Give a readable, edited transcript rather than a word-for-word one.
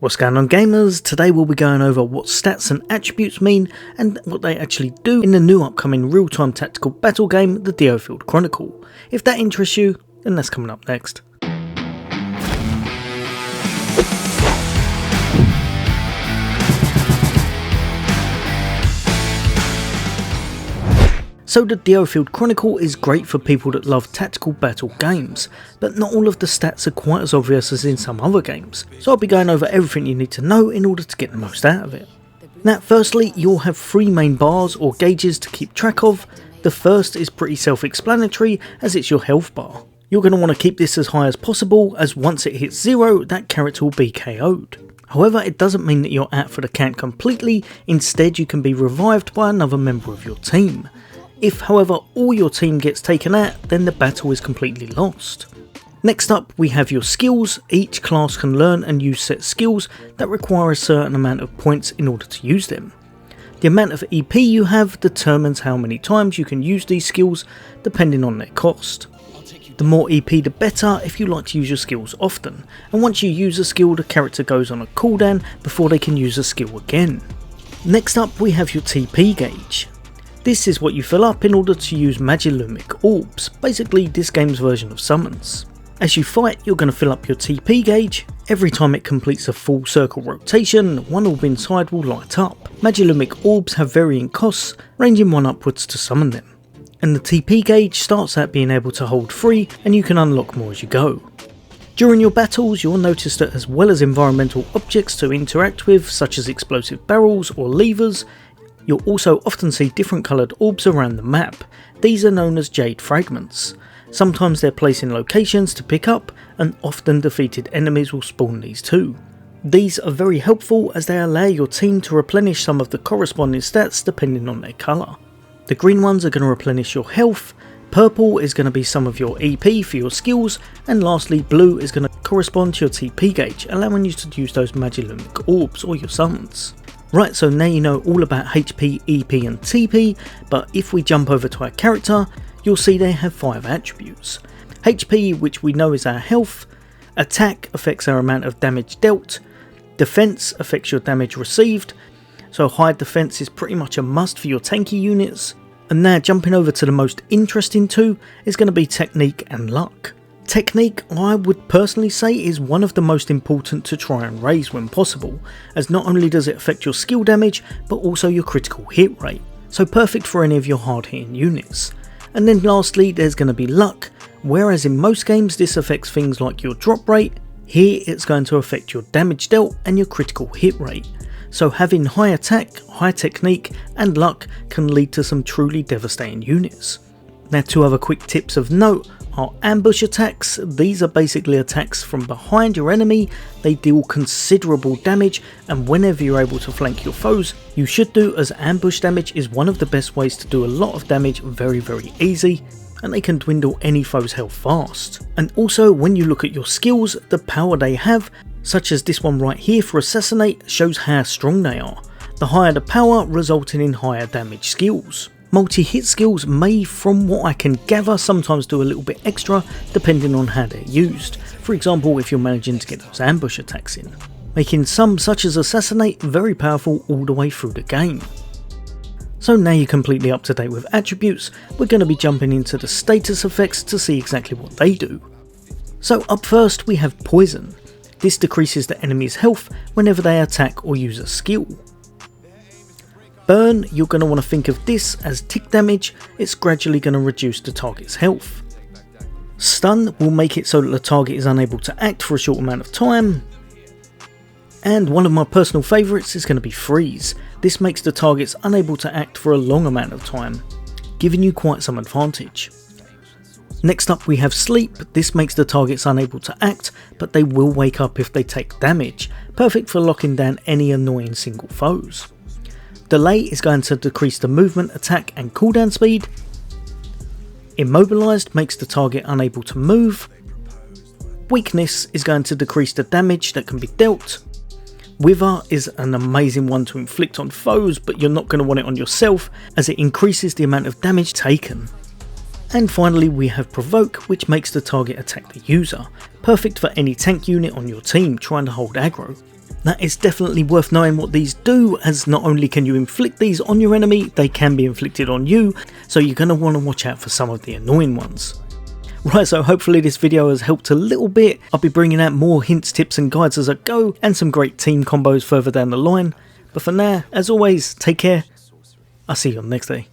What's going on, gamers? Today we'll be going over what stats and attributes mean and what they actually do in the new upcoming real-time tactical battle game, the Diofield Chronicle. If that interests you, then that's coming up next. So the Diofield Chronicle is great for people that love tactical battle games, but not all of the stats are quite as obvious as in some other games, so I'll be going over everything you need to know in order to get the most out of it. Now firstly, you'll have three main bars or gauges to keep track of. The first is pretty self-explanatory as it's your health bar. You're going to want to keep this as high as possible, as once it hits 0 that character will be KO'd. However, it doesn't mean that you're out for the count completely, instead you can be revived by another member of your team. If, however, all your team gets taken out, then the battle is completely lost. Next up, we have your skills. Each class can learn and use set skills that require a certain amount of points in order to use them. The amount of EP you have determines how many times you can use these skills, depending on their cost. The more EP the better if you like to use your skills often, and once you use a skill, the character goes on a cooldown before they can use a skill again. Next up, we have your TP gauge. This is what you fill up in order to use Magilumic orbs, basically this game's version of summons. As you fight, you're going to fill up your TP gauge. Every time it completes a full circle rotation, one orb inside will light up. Magilumic orbs have varying costs, ranging one upwards to summon them. And the TP gauge starts at being able to hold 3, and you can unlock more as you go. During your battles, you'll notice that as well as environmental objects to interact with, such as explosive barrels or levers, you'll also often see different coloured orbs around the map. These are known as jade fragments. Sometimes they're placed in locations to pick up, and often defeated enemies will spawn these too. These are very helpful as they allow your team to replenish some of the corresponding stats depending on their colour. The green ones are going to replenish your health, purple is going to be some of your EP for your skills, and lastly blue is going to correspond to your TP gauge, allowing you to use those Magilumic orbs or your summons. Right, so now you know all about HP, EP and TP, but if we jump over to our character, you'll see they have 5 attributes. HP, which we know is our health, attack affects our amount of damage dealt, defense affects your damage received, so high defense is pretty much a must for your tanky units. And now jumping over to the most interesting two is going to be technique and luck. Technique, I would personally say, is one of the most important to try and raise when possible, as not only does it affect your skill damage, but also your critical hit rate, so perfect for any of your hard hitting units. And then lastly, there's going to be luck, whereas in most games this affects things like your drop rate, here it's going to affect your damage dealt and your critical hit rate. So having high attack, high technique and luck can lead to some truly devastating units. Now 2 other quick tips of note are ambush attacks. These are basically attacks from behind your enemy. They deal considerable damage, and whenever you're able to flank your foes, you should do, as ambush damage is one of the best ways to do a lot of damage very easy, and they can dwindle any foe's health fast. And also when you look at your skills, the power they have, such as this one right here for assassinate, shows how strong they are. The higher the power, resulting in higher damage skills. Multi-hit skills may, from what I can gather, sometimes do a little bit extra depending on how they're used. For example, if you're managing to get those ambush attacks in, making some, such as assassinate, very powerful all the way through the game. So now you're completely up to date with attributes, we're going to be jumping into the status effects to see exactly what they do. So up first we have poison. This decreases the enemy's health whenever they attack or use a skill. Burn, you're going to want to think of this as tick damage, it's gradually going to reduce the target's health. Stun will make it so that the target is unable to act for a short amount of time. And one of my personal favourites is going to be freeze. This makes the targets unable to act for a long amount of time, giving you quite some advantage. Next up we have sleep. This makes the targets unable to act, but they will wake up if they take damage, perfect for locking down any annoying single foes. Delay is going to decrease the movement, attack and cooldown speed. Immobilized makes the target unable to move. Weakness is going to decrease the damage that can be dealt. Wither is an amazing one to inflict on foes, but you're not going to want it on yourself as it increases the amount of damage taken. And finally we have Provoke, which makes the target attack the user, perfect for any tank unit on your team trying to hold aggro. Now it's definitely worth knowing what these do, as not only can you inflict these on your enemy, they can be inflicted on you, so you're going to want to watch out for some of the annoying ones. Right, so hopefully this video has helped a little bit. I'll be bringing out more hints, tips and guides as I go, and some great team combos further down the line. But for now, as always, take care. I'll see you on the next day.